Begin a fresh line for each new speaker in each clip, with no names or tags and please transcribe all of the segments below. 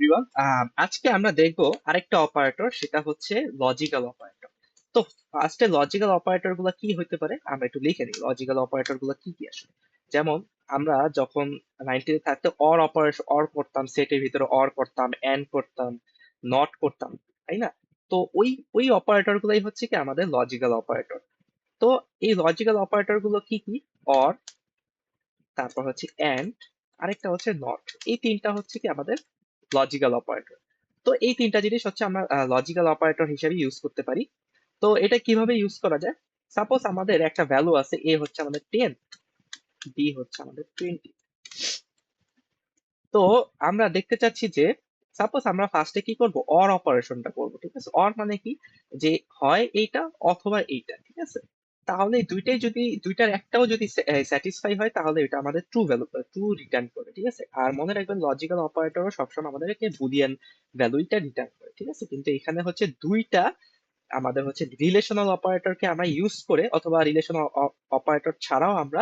Everyone, আজকে আমরা দেখব আরেকটা অপারেটর, সেটা হচ্ছে লজিক্যাল অপারেটর। তো ফার্স্টে লজিক্যাল অপারেটর গুলা কি হতে পারে আমরা একটু লিখে নিই। লজিক্যাল অপারেটর গুলা কি কি আসলে, যেমন আমরা যখন 90 থাকতে অর অপারেশন, অর করতাম, সেটের ভিতরে অর করতাম, এন্ড করতাম, নট করতাম, তাই না? তো ওই ওই অপারেটর গুলাই হচ্ছে কি আমাদের লজিক্যাল অপারেটর। তো এই লজিক্যাল অপারেটর গুলো কি কি? অর, তারপর হচ্ছে এন্ড, আরেকটা হচ্ছে নট। এই তিনটা হচ্ছে কি আমাদের লজিক্যাল অপারেটর। তো এই তিনটা জিনিস হচ্ছে আমরা লজিক্যাল অপারেটর হিসেবে ইউজ করতে পারি। তো এটা কিভাবে ইউজ করা যায়? সাপোজ আমাদের একটা ভ্যালু আছে, এ হচ্ছে আমাদের 10, বি হচ্ছে আমাদের 20। তো আমরা দেখতে চাচ্ছি যে সাপোজ আমরা ফার্স্টে কি করব, অর অপারেশনটা করব, ঠিক আছে? অর মানে কি, যে হয় এইটা অথবা এইটা, ঠিক আছে? তাহলে দুইটাই যদি, দুইটার একটাও যদি স্যাটিসফাই হয়, তাহলে এটা আমাদের ট্রু ভ্যালু, ট্রু রিটার্ন করে, ঠিক আছে? আর মনে রাখবেন লজিক্যাল অপারেটরও সবসময় আমাদেরকে বুলিয়ান ভ্যালুটা রিটার্ন করে, ঠিক আছে? কিন্তু এখানে হচ্ছে দুইটা আমাদের হচ্ছে রিলেশনাল অপারেটরকে আমরা ইউজ করে, অথবা রিলেশনাল অপারেটর ছাড়াও আমরা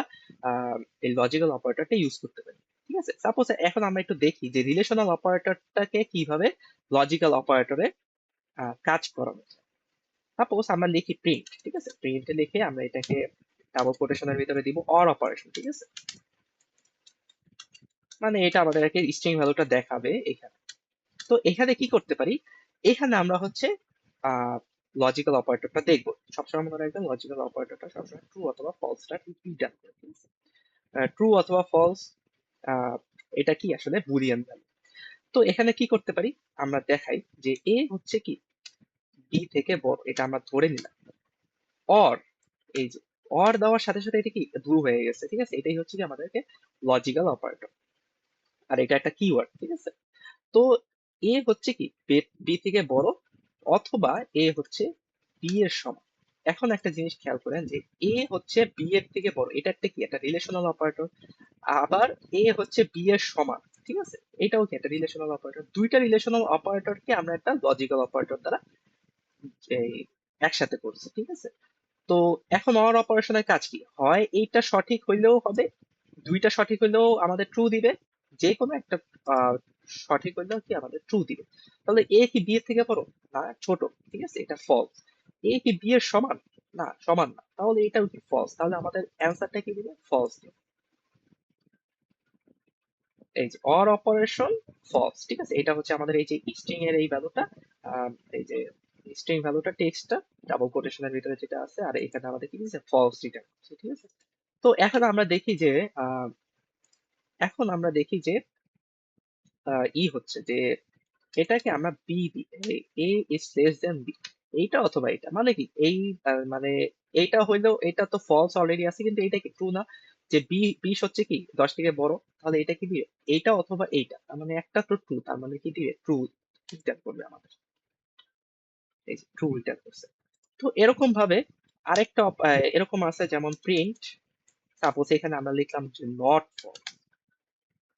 এই লজিক্যাল অপারেটরটা ইউজ করতে পারি, ঠিক আছে? সাপোজ এখন আমরা একটু দেখি যে রিলেশনাল অপারেটরটাকে কিভাবে লজিক্যাল অপারেটরে কাজ করানো যায়। সাপোজ আমরা লিখি প্রিন্ট, ঠিক আছে? প্রিন্টে লিখে আমরা এটাকে ডাবল কোটেশনের ভিতরে দিব অর অপারেশন, ঠিক আছে? মানে এটা আমাদেরকে স্ট্রিং ভ্যালুটা দেখাবে এখানে। তো এখানে কি করতে পারি, এখানে আমরা হচ্ছে লজিক্যাল অপারেটরটা দেখবো। সবসময় মনে রাখবেন লজিক্যাল অপারেটরটা সবসময় ট্রু অথবা ফলসটা রিটার্ন করে। ট্রু অথবা ফলস, এটা কি আসলে বুলিয়ান ভ্যালু। তো এখানে কি করতে পারি, আমরা দেখাই যে এ হচ্ছে কি বি থেকে বড়, এটা আমরা ধরে নিলাম। অর, এই যে অর দেওয়ার সাথে সাথে এটা কি ট্রু হয়ে গেছে, ঠিক আছে? এটাই হচ্ছে কি আমাদেরকে লজিক্যাল অপারেটর। আর এটা একটা কিওয়ার্ড, ঠিক আছে? তো এ হচ্ছে কি বি থেকে বড়, অথবা এ হচ্ছে বি এর সমান। এখন একটা জিনিস খেয়াল করেন যে এ হচ্ছে বি এর থেকে বড়, এটা একটা কি, একটা রিলেশনাল অপারেটর। আবার এ হচ্ছে বি এর সমান, ঠিক আছে? এটাও কি একটা রিলেশনাল অপারেটর। দুইটা রিলেশনাল অপারেটরকে আমরা একটা লজিক্যাল অপারেটর দ্বারা এই একসাথে করছি, ঠিক আছে? তো এখন অর অপারেশনের কাজ কি, হয় এইটা সঠিক হইলেও হবে, দুইটা সঠিক হইলেও আমাদের ট্রু দিবে, যে কোনো একটা আহ, সঠিক হইলেও কি আমাদের ট্রু দিবে। তাহলে এ কি বি এর থেকে বড়? না, ছোট, ঠিক আছে? এটা ফলস। এ কি বি এর সমান? না, সমান না, তাহলে এটাও কি ফলস। তাহলে আমাদের অ্যান্সারটা কি দিবে? ফলস দিবে। এই যে অর অপারেশন ফলস, ঠিক আছে? এটা হচ্ছে আমাদের এই যে স্ট্রিং এর এই ভ্যালুটা, এই যে স্ট্রিং ভ্যালুটা, টেক্সটটা ডাবল কোটেশনের ভিতরে যেটা আছে, আর এখানে আমাদের কি দিচ্ছে, ফলস রিটার্ন করছে, ঠিক আছে? তো এখন আমরা দেখি যে আহ, এখন আমরা দেখি যে হচ্ছে যে এটাকে আমরা বি দিই, এ ইজ লেস দেন বি, এইটা অথবা এটা মানে কি এই মানে এইটা হইলেও, এটা তো ফলস অলরেডি আছে, কিন্তু এইটা কি ট্রু না, যে বি 20 হচ্ছে কি 10 থেকে বড়, তাহলে এটা কি দিবে, এইটা অথবা এইটা, তার মানে একটা তো ট্রু, তার মানে কি দিবে, ট্রু রিটার্ন করবে আমাদের। এই যে ট্রু রিটার্ন করছে। তো এরকম ভাবে আরেকটা এরকম আছে, যেমন প্রিন্ট। সাপোজ এখানে আমরা লিখলাম যে নট ফলস,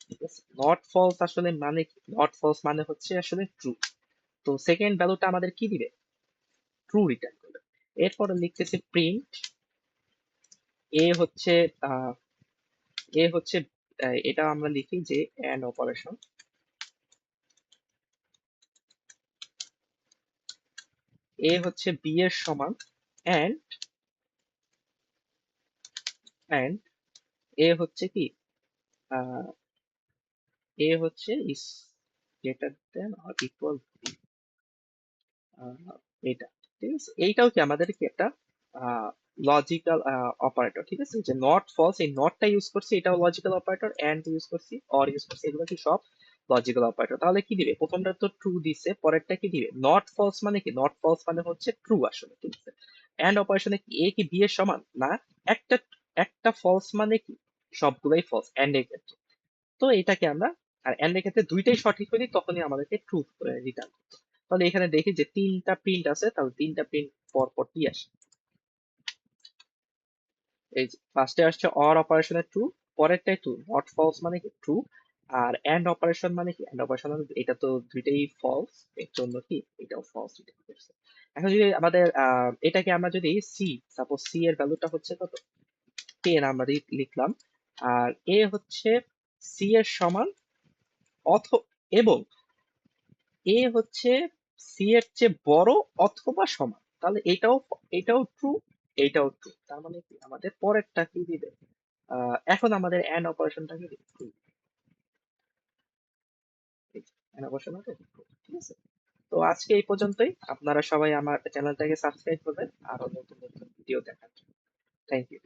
ঠিক আছে? নট ফলস আসলে মানে কি, নট ফলস মানে হচ্ছে আসলে ট্রু। তো সেকেন্ড ভ্যালুটা আমাদের কি দিবে, ট্রু রিটার্ন করবে। এরপরে লিখতেছে প্রিন্ট, এ হচ্ছে আহ, এ হচ্ছে এটা আমরা লিখি যে এন্ড অপারেশন, এ হচ্ছে বি এর সমান, এন্ড এন্ড এ হচ্ছে কি আহ, এ হচ্ছে ইস গ্রেটার দেন অর ইকুয়াল, এটা, ঠিক আছে? এইটাও কি আমাদের কি একটা লজিক্যাল অপারেটর, ঠিক আছে? যে নট ফলস, এই নটটা ইউজ করছি, এটাও লজিক্যাল অপারেটর, এন্ড ইউজ করছি, অর ইউজ করছি, এগুলো কি সব লজিক্যাল অপারেটর। তাহলে কি দিবে, প্রথমটা তো ট্রু দিছে, পরেরটা কি দিবে, নট ফলস মানে কি, নট ফলস মানে হচ্ছে ট্রু আসলে, ঠিক আছে? এন্ড অপারেশনে কি এ কি বি এর সমান না, একটা একটা ফলস মানে কি সবগুলোই ফলস এন্ড এর ক্ষেত্রে। তো এটাকে আমরা, আর এন্ড এর ক্ষেত্রে দুইটাই সঠিক হইলে তখনই আমাদেরকে ট্রু রিটার্ন করতে। তাহলে এখানে দেখি যে তিনটা প্রিন্ট আছে, তাহলে তিনটা প্রিন্ট পর পর কি আসে। এই যে ফার্স্টে আসছে অর অপারেশনের ট্রু, পরেরটাই ট্রু, নট ফলস মানে কি ট্রু, আর এন্ড অপারেশন মানে কি, এন্ড অপারেশন মানে এটা তো দুইটাই ফলস, এর জন্য কি এটাও ফলস রিটার্ন করছে। এখন যদি আমাদের এটাকে আমরা যদি সি, সাপোজ সি এর ভ্যালুটা হচ্ছে কত, 10 আমরা লিখলাম, আর এ হচ্ছে সি এর সমান, অথ এবং এ হচ্ছে সি এর চেয়ে বড় অথবা সমান, তাহলে এটাও ট্রু, এইটাও ট্রু। তার মানে কি আমাদের পরেরটা কি দিবে, এখন আমাদের এন্ড অপারেশনটা কি দিবে, true। এন্ড অপারেশন হবে true, ঠিক আছে। তো আজকে এই পর্যন্তই, আপনারা সবাই আমার চ্যানেলটাকে সাবস্ক্রাইব করবেন আরো নতুন নতুন ভিডিও দেখার জন্য। Thank you.